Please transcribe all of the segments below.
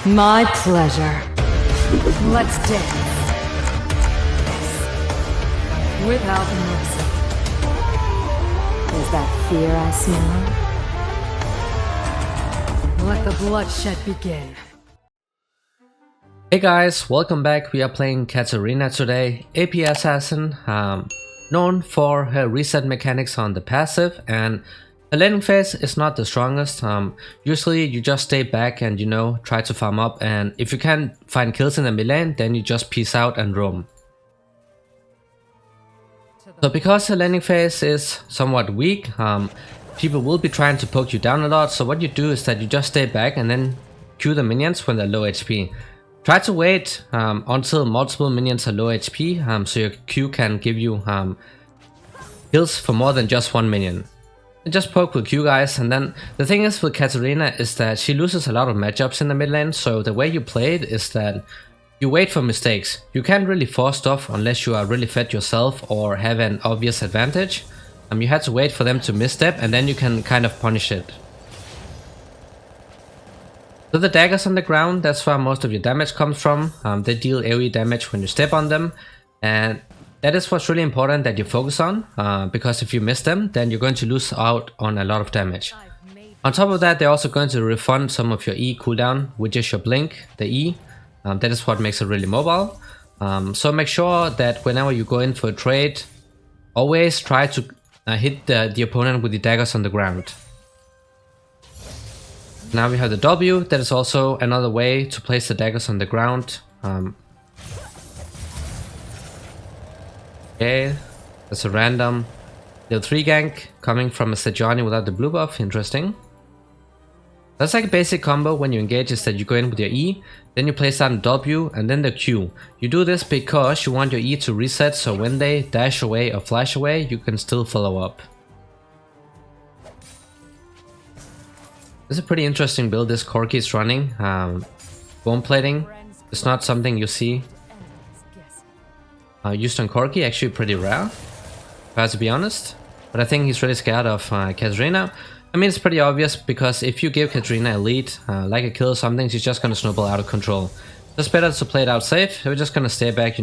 My pleasure. Let's dance. Without mercy. Is that fear I smell? Let the bloodshed begin. Hey guys, welcome back. We are playing Katarina today, AP assassin, known for her reset mechanics on the passive, and her laning phase is not the strongest. Usually you just stay back and try to farm up, and if you can't find kills in the mid lane, then you just peace out and roam. So because her laning phase is somewhat weak, people will be trying to poke you down a lot, so what you do is that you just stay back and then Q the minions when they're low HP. Try to wait until multiple minions are low HP, so your Q can give you kills for more than just one minion. And just poke with Q, guys. And then the thing is with Katarina is that she loses a lot of matchups in the mid lane, so the way you play it is that you wait for mistakes. You can't really force stuff unless you are really fed yourself or have an obvious advantage. You have to wait for them to misstep and then you can kind of punish it. So the daggers on the ground, that's where most of your damage comes from. They deal AoE damage when you step on them, and that is what's really important that you focus on, because if you miss them, then you're going to lose out on a lot of damage. On top of that, they're also going to refund some of your E cooldown, which is your blink, the E. That is what makes it really mobile. So make sure that whenever you go in for a trade, always try to hit the opponent with the daggers on the ground. Now we have the W, that is also another way to place the daggers on the ground. Okay, that's a random level 3 gank coming from a Sejuani without the blue buff, interesting. That's like a basic combo when you engage, is that you go in with your E, then you place down W and then the Q. You do this because you want your E to reset, so when they dash away or flash away, you can still follow up. This is a pretty interesting build this Corki is running. Bone plating is not something you see used on Corki, actually pretty rare, if I have to be honest. But I think he's really scared of Katarina. I mean, it's pretty obvious because if you give Katarina a lead, like a kill or something, she's just gonna snowball out of control. It's better to play it out safe. We're just gonna stay back,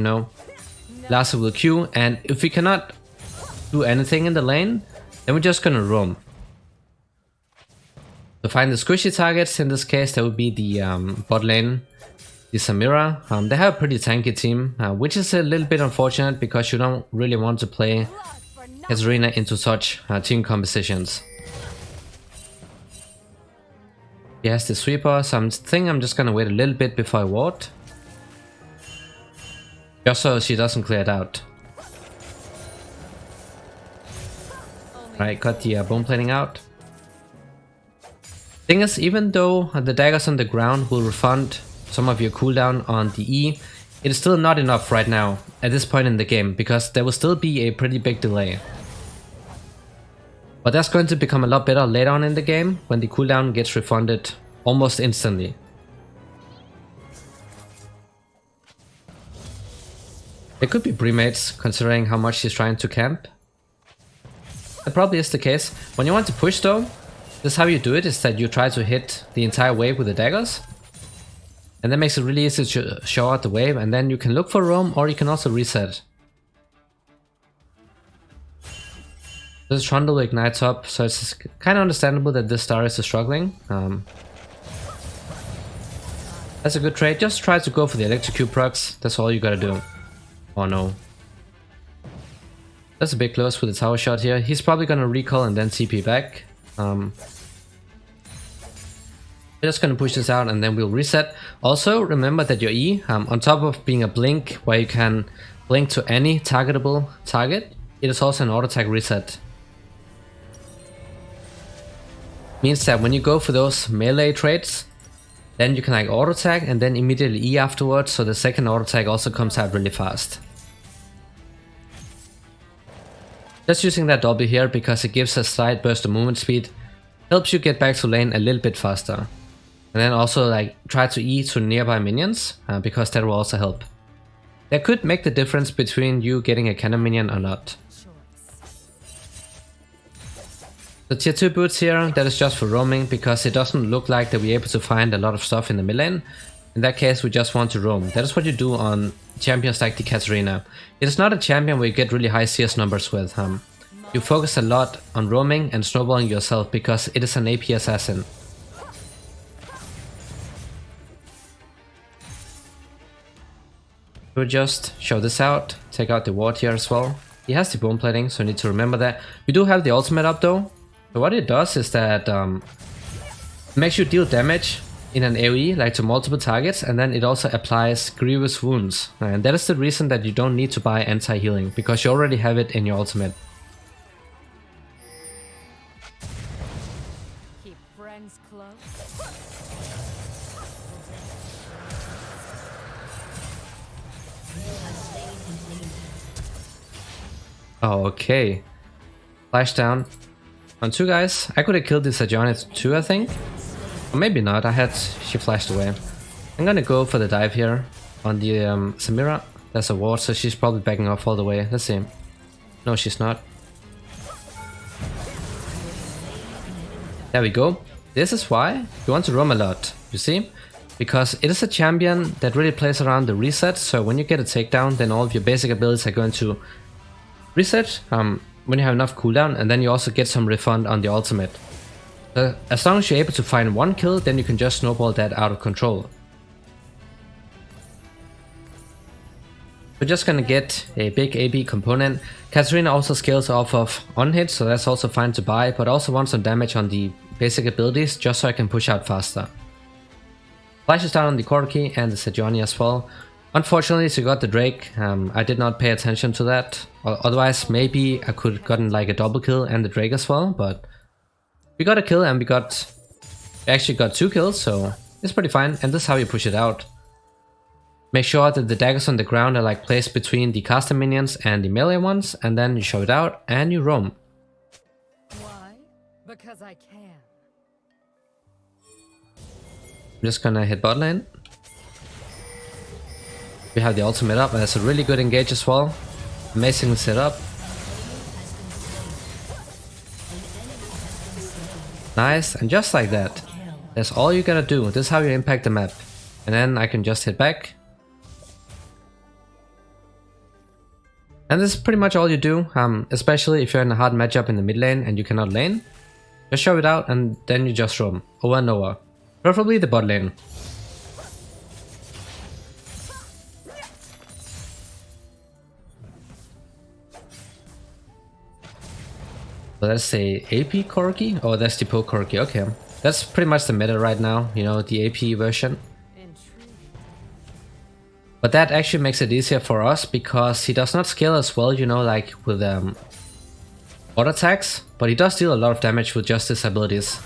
last with Q, and if we cannot do anything in the lane, then we're just gonna roam. To find the squishy targets, in this case that would be the bot lane, the Samira. They have a pretty tanky team, which is a little bit unfortunate because you don't really want to play Katarina into such team compositions. He has the sweeper, so I think I'm just gonna wait a little bit before I ward. Just so she doesn't clear it out. Right, got the bone plating out. Thing is, even though the daggers on the ground will refund some of your cooldown on the E, it is still not enough right now at this point in the game, because there will still be a pretty big delay. But that's going to become a lot better later on in the game when the cooldown gets refunded almost instantly. There could be pre-mates considering how much she's trying to camp. That probably is the case. When you want to push though, this is how you do it, is that you try to hit the entire wave with the daggers. And that makes it really easy to show out the wave, and then you can look for roam or you can also reset. This Trundle ignites up, so it's kind of understandable that this Darius is struggling. That's a good trade, just try to go for the electrocute procs, that's all you gotta do. Oh no. That's a bit close with the tower shot here. He's probably gonna recall and then TP back. We're just gonna push this out and then we'll reset. Also remember that your E, on top of being a blink where you can blink to any targetable target, it is also an auto attack reset. Means that when you go for those melee trades, then you can like auto attack and then immediately E afterwards, so the second auto attack also comes out really fast. Just using that W here because it gives a slight burst of movement speed, helps you get back to lane a little bit faster. And then also like try to E to nearby minions, because that will also help. That could make the difference between you getting a cannon minion or not. The tier 2 boots here, that is just for roaming, because it doesn't look like that we're able to find a lot of stuff in the mid lane. In that case, we just want to roam. That is what you do on champions like the Katarina. It is not a champion where you get really high CS numbers with. You focus a lot on roaming and snowballing yourself because it is an AP assassin. We'll just show this out, take out the ward here as well. He has the bone plating, so you need to remember that. We do have the ultimate up though. So what it does is that it makes you deal damage in an AoE, like to multiple targets, and then it also applies grievous wounds. And that is the reason that you don't need to buy anti-healing, because you already have it in your ultimate. Keep friends close. Oh, okay. Flash down on 2 guys. I could have killed this Sejuani too, I think. Or maybe not, she flashed away. I'm gonna go for the dive here on the Samira. There's a ward, so she's probably backing off all the way. Let's see. No, she's not. There we go. This is why you want to roam a lot, you see? Because it is a champion that really plays around the reset, so when you get a takedown, then all of your basic abilities are going to reset when you have enough cooldown, and then you also get some refund on the ultimate. As long as you're able to find 1 kill, then you can just snowball that out of control. We're just gonna get a big AB component. Katarina also scales off of on-hit, so that's also fine to buy, but also want some damage on the basic abilities, just so I can push out faster. Flash is down on the Corki and the Sejuani as well. Unfortunately, she got the Drake. I did not pay attention to that. Otherwise, maybe I could have gotten like a double kill and the Drake as well, but we got a kill and we actually got 2 kills, so it's pretty fine, and this is how you push it out. Make sure that the daggers on the ground are like placed between the caster minions and the melee ones, and then you show it out and you roam. Why? Because I can. I'm just gonna hit bot lane. We have the ultimate up, and that's a really good engage as well. Amazingly set up. Nice, and just like that. That's all you gotta do. This is how you impact the map. And then I can just hit back. And this is pretty much all you do, especially if you're in a hard matchup in the mid lane and you cannot lane. Just show it out and then you just roam over and over. Preferably the bot lane. So that's a AP Corki? Oh, that's the poke Corki, okay. That's pretty much the meta right now, you know, the AP version. But that actually makes it easier for us because he does not scale as well, you know, like with auto attacks, but he does deal a lot of damage with just his abilities.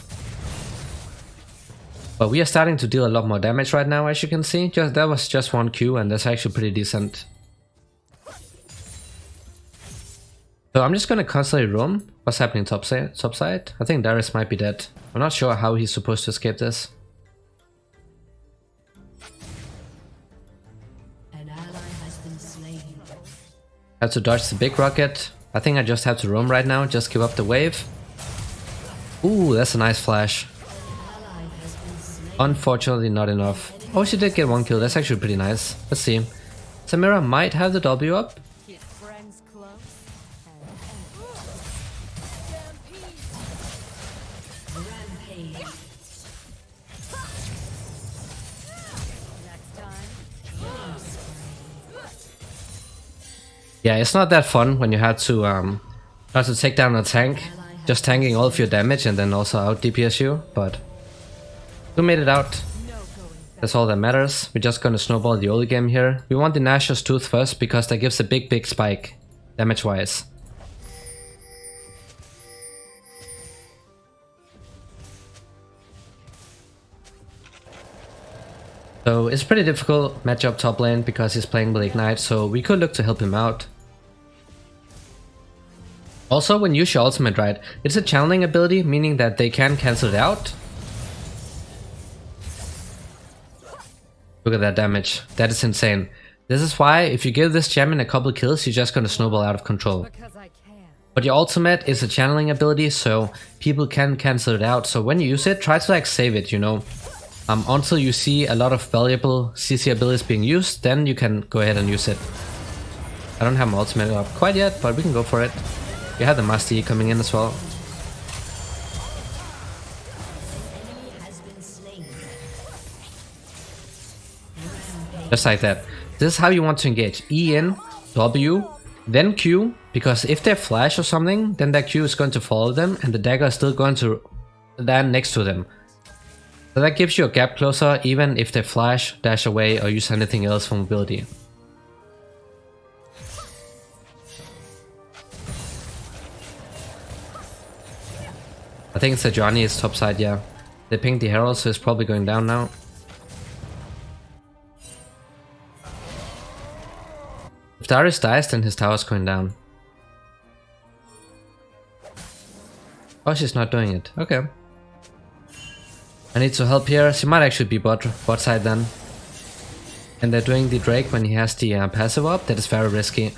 But we are starting to deal a lot more damage right now, as you can see. That was just 1 Q, and that's actually pretty decent. So I'm just gonna constantly roam. What's happening top side? I think Darius might be dead. I'm not sure how he's supposed to escape this. An ally has been slain. Have to dodge the big rocket. I think I just have to roam right now, just give up the wave. Ooh, that's a nice flash. Unfortunately not enough. Oh, she did get 1 kill, that's actually pretty nice. Let's see. Samira might have the W up. Keep friends close. Rampage. Next time. Yeah, it's not that fun when you have to take down a tank, just tanking all of your damage and then also out DPS you, but we made it out. That's all that matters. We're just gonna snowball the early game here. We want the Nashor's Tooth first because that gives a big spike, damage wise. So it's pretty difficult matchup top lane because he's playing with Ignite, so we could look to help him out. Also, when you use your ultimate, right, it's a channeling ability, meaning that they can cancel it out. Look at that damage. That is insane. This is why if you give this champion a couple kills, you're just gonna snowball out of control. Because I can. But your ultimate is a channeling ability, so people can cancel it out. So when you use it, try to like save it, you know. Until you see a lot of valuable CC abilities being used, then you can go ahead and use it. I don't have my ultimate up quite yet, but we can go for it. You have the Master Yi coming in as well. Just like that. This is how you want to engage. E in, W, then Q, because if they flash or something, then that Q is going to follow them and the dagger is still going to land next to them. So that gives you a gap closer even if they flash, dash away or use anything else for mobility. I think it's Johnny's top side, yeah. They pinged the Herald, so it's probably going down now. If Darius dies, then his tower's going down. Oh, she's not doing it. Okay. I need to help here. She might actually be bot side then. And they're doing the Drake when he has the passive up. That is very risky.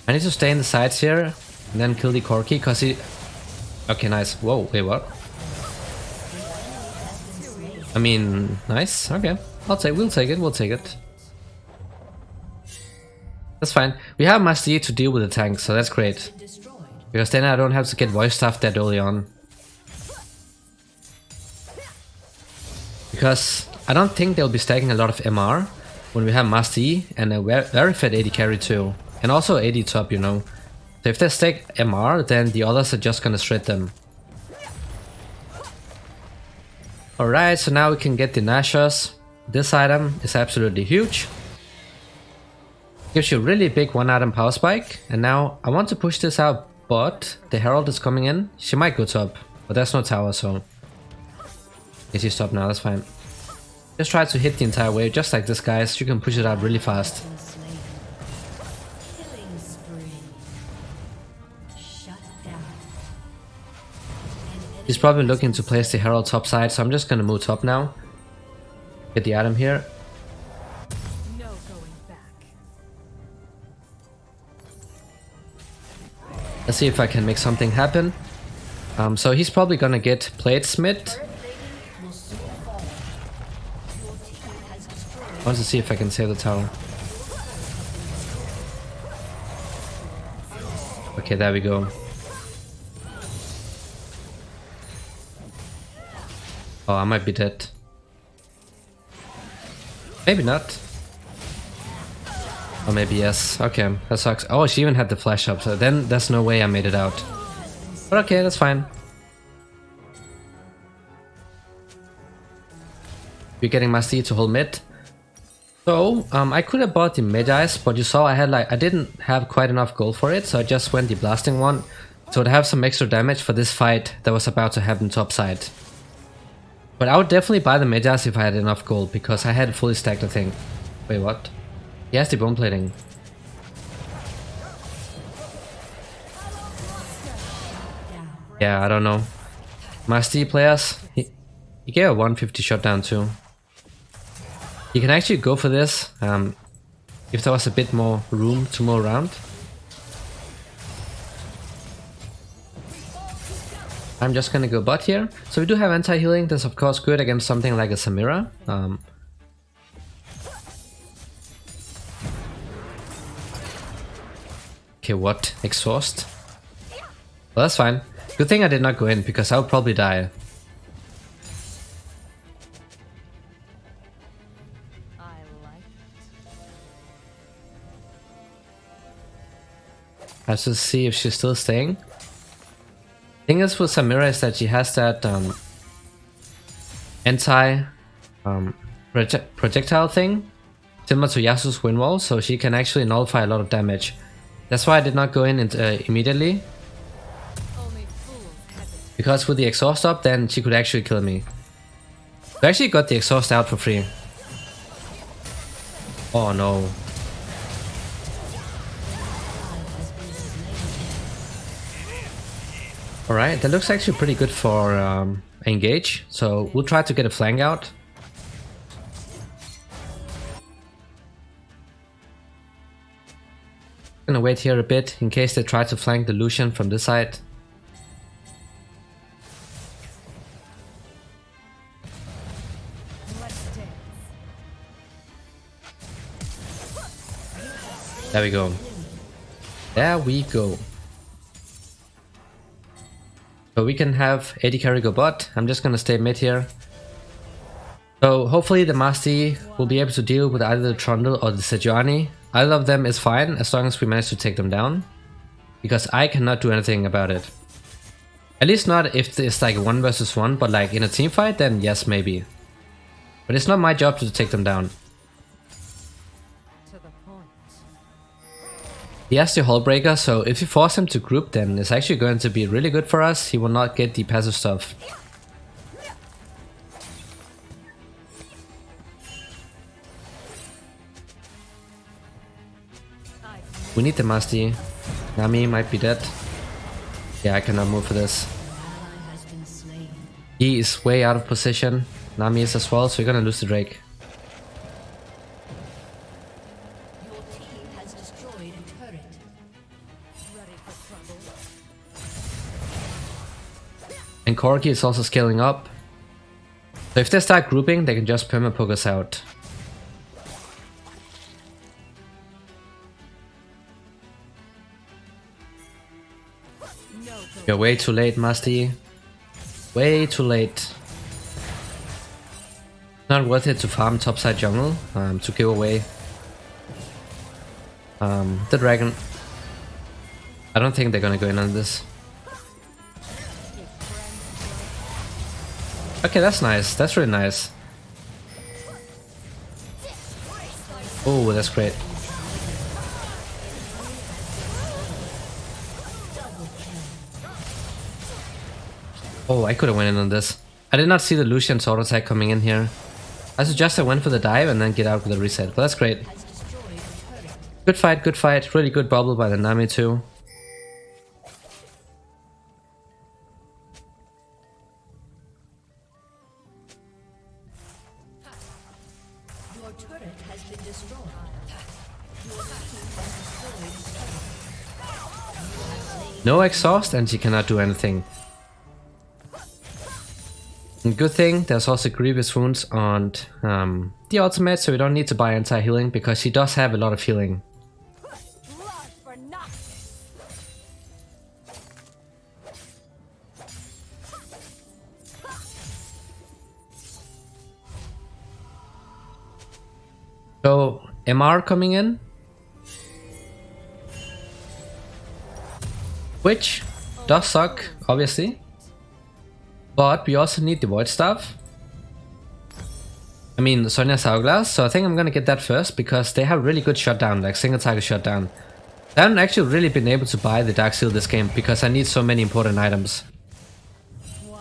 I need to stay in the sides here and then kill the Corki because he... Okay, nice. Whoa, wait, what? I mean, nice. Okay. We'll take it. That's fine. We have Master Yi to deal with the tank, so that's great. Because then I don't have to get voice stuff that early on. Because I don't think they'll be stacking a lot of MR when we have Master Yi and a very fat AD carry too. And also AD top, you know. So if they stack MR, then the others are just gonna shred them. Alright, so now we can get the Nashers. This item is absolutely huge. Gives you a really big one item power spike. And now I want to push this out, but the Herald is coming in. She might go top, but there's no tower, so... Okay, she's top now, that's fine. Just try to hit the entire wave, just like this, guys. You can push it out really fast. He's probably looking to place the Herald top side, so I'm just gonna move top now. Get the item here. No going back. Let's see if I can make something happen. So he's probably gonna get Bladesmith. I want to see if I can save the tower. Okay, there we go. Oh, I might be dead. Maybe not. Or maybe yes. Okay, that sucks. Oh, she even had the flash up, so then there's no way I made it out. But okay, that's fine. We're getting Master Yi to hold mid. So, I could have bought the Magi's, but you saw I didn't have quite enough gold for it, so I just went the blasting one. So to have some extra damage for this fight that was about to happen top side. But I would definitely buy the Magi's if I had enough gold, because I had it fully stacked, I think. Wait, what? He has the bone plating. Yeah, I don't know. Master Yi players, he gave a 150 shutdown too. You can actually go for this if there was a bit more room to move around. I'm just gonna go bot here. So we do have anti-healing. That's of course good against something like a Samira. Okay, what? Exhaust? Well, that's fine. Good thing I did not go in, because I would probably die. I have to see if she's still staying. Thing is with Samira is that she has that anti projectile thing, similar to Yasuo's wind wall, so she can actually nullify a lot of damage. That's why I did not go in immediately. Because with the exhaust up, then she could actually kill me. We actually got the exhaust out for free. Oh no. Alright, that looks actually pretty good for engage, so we'll try to get a flank out. Gonna wait here a bit in case they try to flank the Lucian from this side. Let's dance. There we go. There we go. So we can have AD carry go bot. I'm just gonna stay mid here. So hopefully the Master will be able to deal with either the Trundle or the Sejuani. Either of them is fine as long as we manage to take them down. Because I cannot do anything about it. At least not if it's like 1 versus 1, but like in a team fight, then yes, maybe. But it's not my job to take them down. To the point. He has the Hull Breaker, so if you force him to group, then it's actually going to be really good for us. He will not get the passive stuff. We need the Master. Nami might be dead. Yeah, I cannot move for this. Ally has been slain. He is way out of position. Nami is as well, so we're gonna lose the Drake. Your team has destroyed a turret. Ready for trouble. And Corki is also scaling up. So if they start grouping, they can just perma-poke us out. No going You're way too late, Masti. Way too late. Not worth it to farm topside jungle to give away the dragon. I don't think they're gonna go in on this. Okay, that's nice. That's really nice. Oh, that's great. Oh, I could have went in on this. I did not see the Lucian sword attack coming in here. I suggest I went for the dive and then get out with a reset, but that's great. Has destroyed a turret. Good fight, good fight. Really good bubble by the Nami too. Your turret has been destroyed. Your team has destroyed a turret. No exhaust and she cannot do anything. And good thing, there's also grievous wounds on the ultimate, so we don't need to buy anti-healing because she does have a lot of healing. blood for nothing. So, MR coming in. Which does suck, obviously. But we also need the Void Staff. I mean, Sonya's Hourglass, so I think I'm gonna get that first because they have really good shutdown, like single target shutdown. I haven't actually really been able to buy the Dark Seal this game because I need so many important items. Why?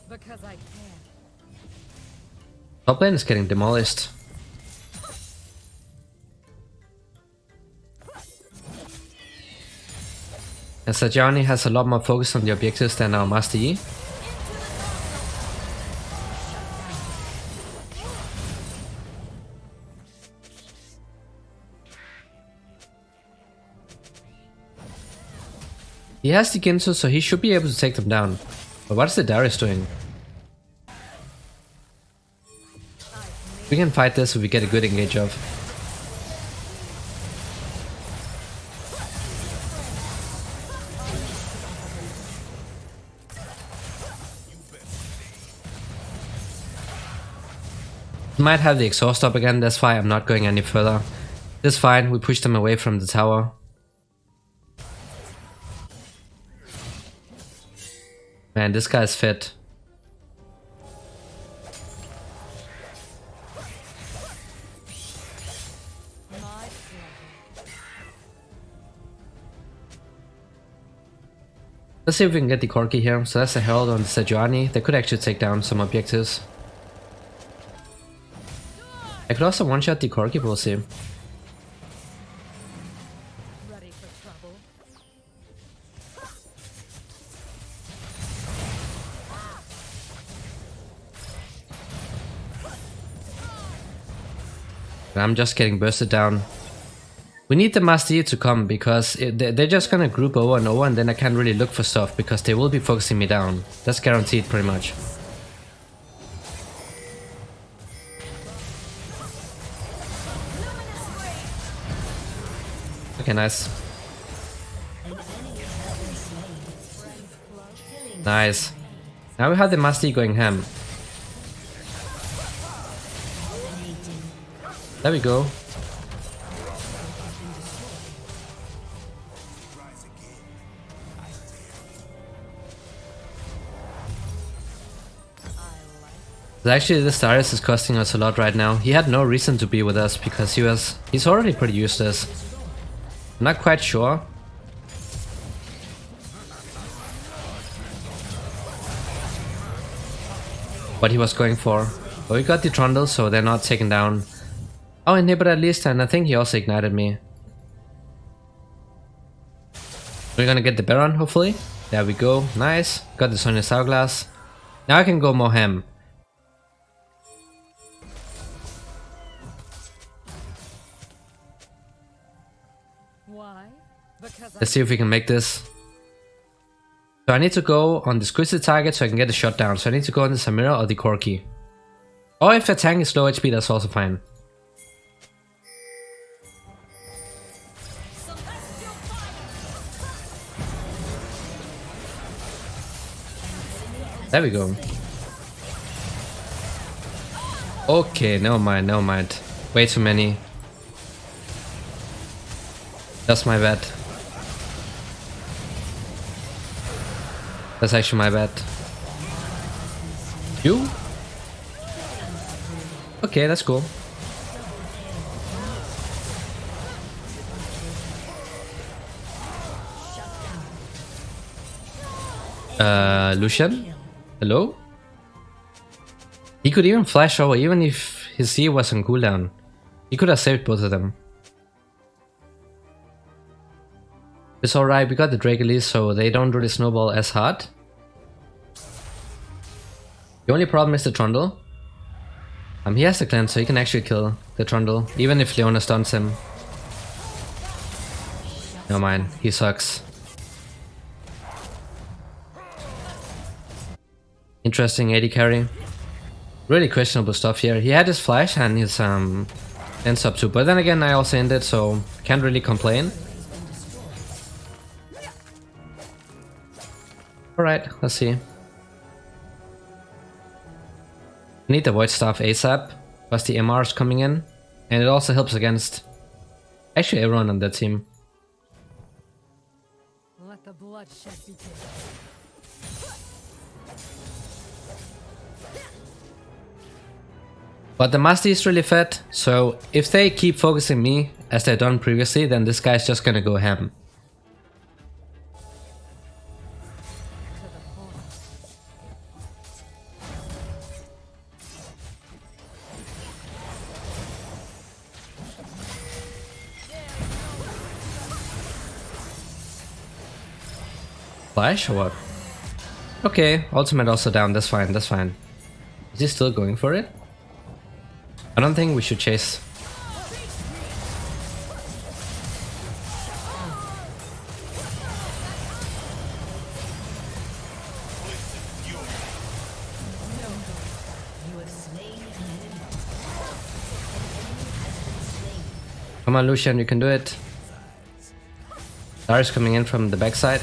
Because I can. Top lane is getting demolished. And Sajani has a lot more focus on the objectives than our Master Yi. He has the Ginsu, so he should be able to take them down. But what is the Darius doing? We can fight this if we get a good engage of. He might have the exhaust up again, that's why I'm not going any further. It's fine, we pushed him away from the tower. Man, this guy's fit. My pleasure. Let's see if we can get the Corki here. So that's a Herald on the Sejuani. They could actually take down some objectives. I could also one-shot the Corki, but we'll see. Ready for trouble. And I'm just getting bursted down. We need the Master Yi to come because they're just gonna group over and over, and then I can't really look for stuff because they will be focusing me down. That's guaranteed pretty much. Okay, nice. Nice. Now we have the Master Yi going ham. There we go. Actually, this Darius is costing us a lot right now. He had no reason to be with us because he's already pretty useless. I'm not quite sure. What he was going for. But we got the Trundle, so they're not taken down. Oh, inhibit at least, and I think he also ignited me. We're gonna get the Baron, hopefully. There we go. Nice. Got the Sonya's Hourglass. Now I can go more ham. Why? Because Let's see if we can make this. So I need to go on the squishy target so I can get the shot down. So I need to go on the Samira or the Corki. Or if a tank is low HP, that's also fine. There we go. Okay, never mind, never mind. Way too many. That's my bad. That's actually my bad. You? Okay, that's cool. Lucian? Hello? He could even flash over, even if his C was on cooldown. He could have saved both of them. It's alright, we got the Drake Elise, so they don't really snowball as hard. The only problem is the Trundle. He has the cleanse, so he can actually kill the Trundle, even if Leona stuns him. Never mind, he sucks. Interesting AD carry. Really questionable stuff here. He had his flash and his end sub too, but then again I also ended, so can't really complain. Alright, let's see. I need the Void Staff ASAP, plus the MR is coming in, and it also helps against actually everyone on that team. let the bloodshed begin. But the Master is really fed, so if they keep focusing me as they've done previously, then this guy's just gonna go ham. Flash or what? Okay, ultimate also down, that's fine, that's fine. Is he still going for it? I don't think we should chase. Come on Lucian, you can do it. Darius coming in from the backside.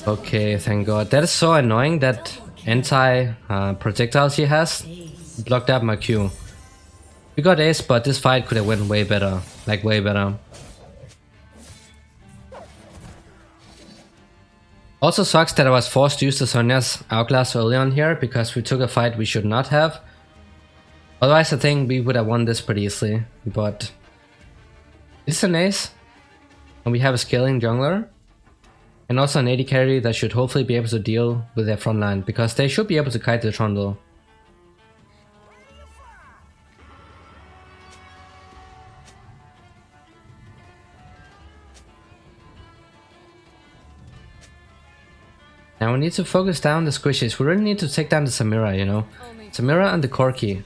Okay, thank god. That is so annoying, that anti-projectiles he has blocked up my Q. We got ace, but this fight could have went way better. Like, way better. Also sucks that I was forced to use the Sonya's Hourglass early on here, because we took a fight we should not have. Otherwise I think we would have won this pretty easily, but... It's an ace, and we have a scaling jungler. And also an AD carry that should hopefully be able to deal with their front line, because they should be able to kite the Trundle. Now we need to focus down the squishies. We really need to take down the Samira, you know. Samira and the Corki.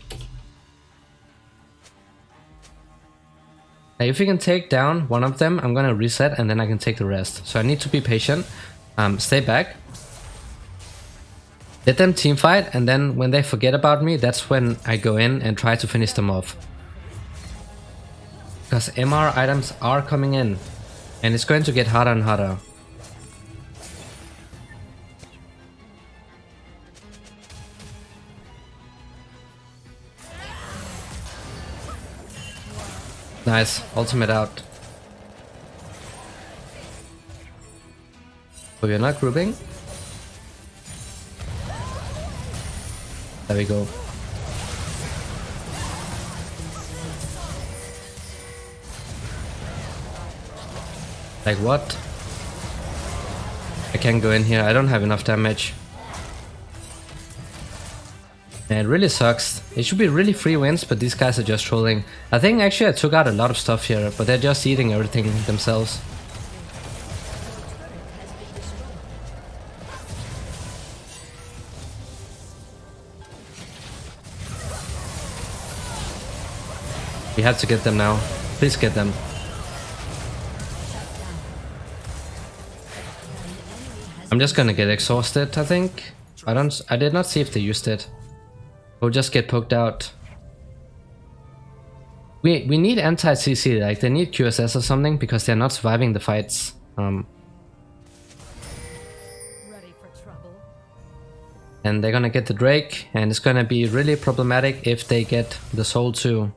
Now if we can take down one of them, I'm gonna reset and then I can take the rest. So I need to be patient. Stay back. Let them team fight, and then when they forget about me, that's when I go in and try to finish them off. Because MR items are coming in, and it's going to get harder and harder. Nice, ultimate out. But we're not grouping. There we go. Like what? I can't go in here, I don't have enough damage. And it really sucks. It should be really free wins, but these guys are just trolling. I think actually I took out a lot of stuff here, but they're just eating everything themselves. We have to get them now. Please get them. I'm just gonna get exhausted, I think. I did not see if they used it. We'll just get poked out. We need anti-CC, like they need QSS or something because they're not surviving the fights. Ready for trouble. And they're gonna get the Drake, and it's gonna be really problematic if they get the Soul too.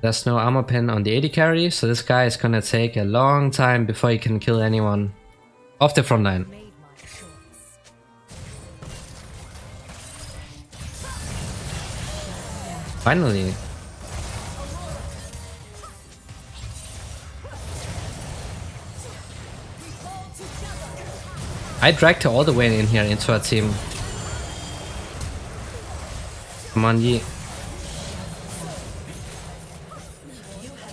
There's no armor pin on the AD carry, so this guy is gonna take a long time before he can kill anyone off the front line. Made my choice. Finally. I dragged her all the way in here into our team. Come on, Yi.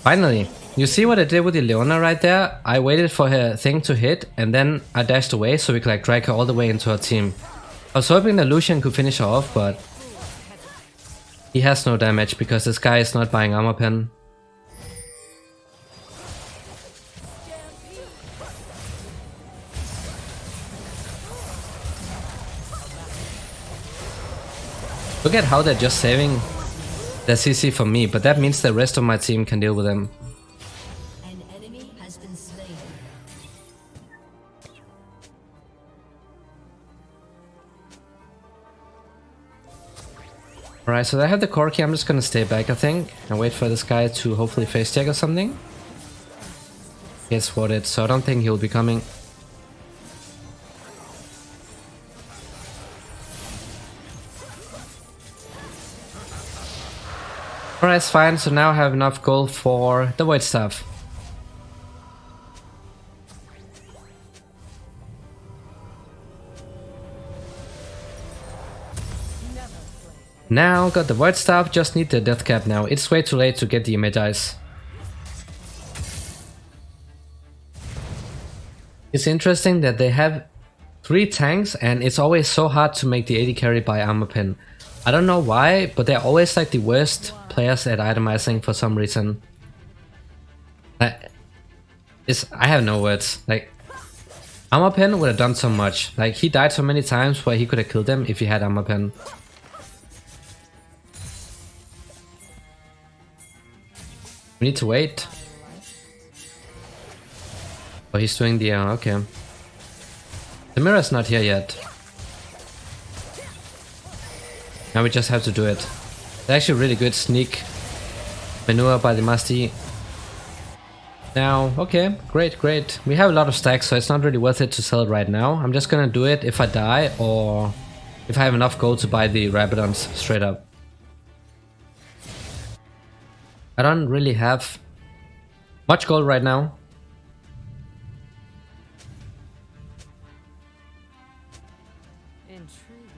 Finally. You see what I did with the Leona right there? I waited for her thing to hit and then I dashed away so we could like drag her all the way into our team. I was hoping that Lucian could finish her off, but he has no damage because this guy is not buying armor pen. Look at how they're just saving their CC for me, but that means the rest of my team can deal with them. An enemy has been slain. Alright, so I have the Corki. I'm just gonna stay back, I think, and wait for this guy to hopefully face check or something. He swatted, so I don't think he'll be coming. Alright, it's fine. So now I have enough gold for the Void Staff. Now got the Void Staff, just need the Death Cap now. It's way too late to get the Image Eyes. It's interesting that they have 3 tanks and it's always so hard to make the AD carry by armor pin. I don't know why, but they're always like the worst players at itemizing for some reason. I have no words. Like, armor pen would have done so much. Like, he died so many times where he could have killed them if he had armor pen. We need to wait. Oh, he's doing the okay. The mirror's not here yet. Now we just have to do it. It's actually really good sneak maneuver by the Masti. Now, okay, great, great. We have a lot of stacks, so it's not really worth it to sell it right now. I'm just gonna do it if I die or if I have enough gold to buy the Rabadons straight up. I don't really have much gold right now. Intriguing.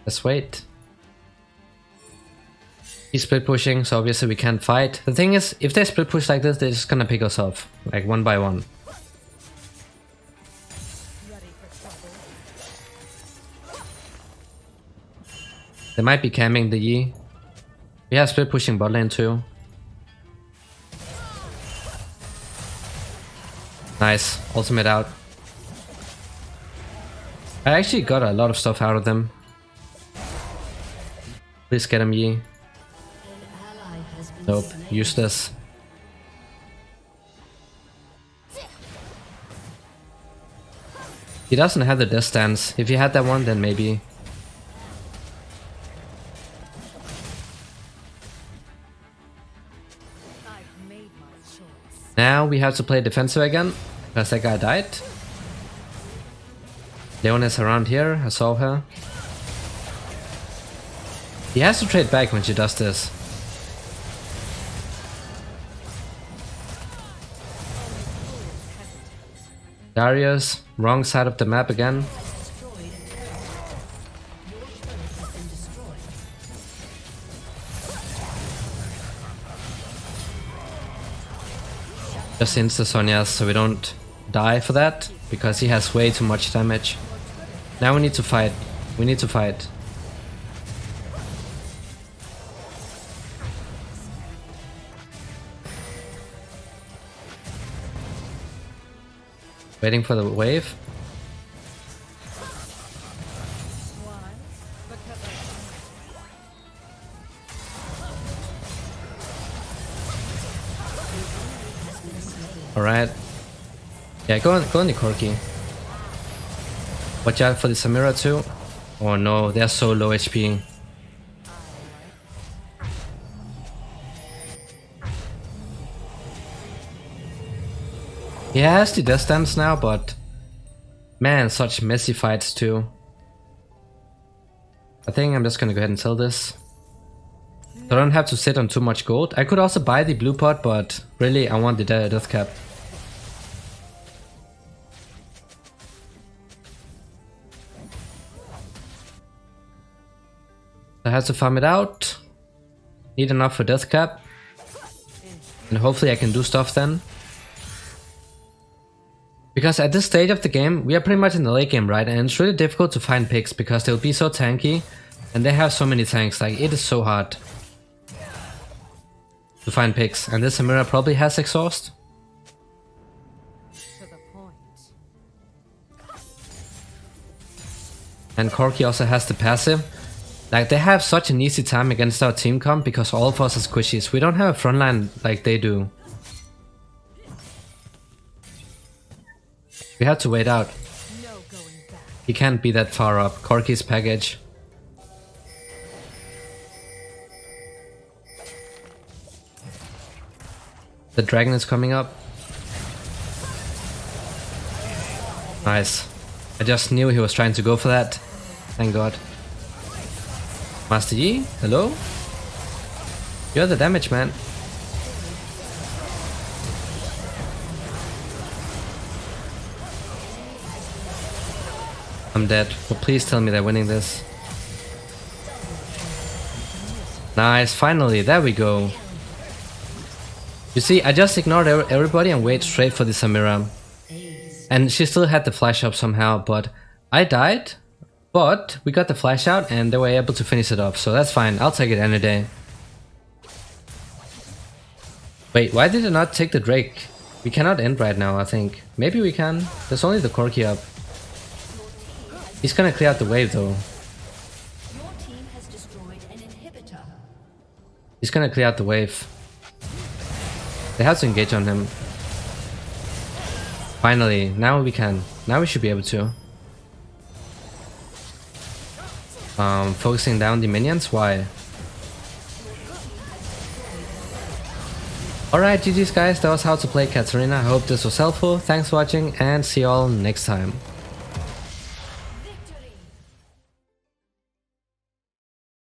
Let's wait. He's split pushing, so obviously we can't fight. The thing is, if they split push like this, they're just gonna pick us off, like one by one. Ready for trouble. They might be camming the Yi. We have split pushing bot lane too. Nice, ultimate out. I actually got a lot of stuff out of them. Please get him, Yi. An ally has been Nope, slain. useless. He doesn't have the death stance. If he had that one, then maybe. I've made my choice. Now we have to play defensive again, because that guy died. Leon is around here, I saw her. He has to trade back when she does this. Darius, wrong side of the map again. Destroyed a turret. Your turret has been destroyed. Just insta Sonya's so we don't die for that, because he has way too much damage. Now we need to fight. We need to fight. Waiting for the wave. Why? Because Alright. Yeah, go on the Corki. Watch out for the Samira too. Oh no, they're so low HP. He has the death stance now, but man, such messy fights too. I think I'm just gonna go ahead and sell this. So I don't have to sit on too much gold. I could also buy the blue pot, but really I want the death cap. I have to farm it out. Need enough for death cap. And hopefully I can do stuff then. Because at this stage of the game, we are pretty much in the late game, right? And it's really difficult to find picks because they'll be so tanky. And they have so many tanks, like it is so hard to find picks. And this Samira probably has exhaust. to the point. And Corki also has the passive. Like they have such an easy time against our team comp because all of us are squishies. We don't have a frontline like they do. We have to wait out. No going back. He can't be that far up. Corki's package. The dragon is coming up. Nice. I just knew he was trying to go for that. Thank God. Master Yi, hello? You're the damage man. I'm dead, but please tell me they're winning this. Nice, finally, there we go. You see, I just ignored everybody and wait straight for the Samira. And she still had the flash up somehow, but I died. But we got the flash out and they were able to finish it off, so that's fine. I'll take it any day. Wait, why did I not take the Drake? We cannot end right now, I think. Maybe we can. There's only the Corki up. He's gonna clear out the wave though. Your team has destroyed an inhibitor. He's gonna clear out the wave. They have to engage on him. Finally, now we can. Now we should be able to. Focusing down the minions, why? Alright, GG's guys, that was how to play Katarina. I hope this was helpful. Thanks for watching and see you all next time.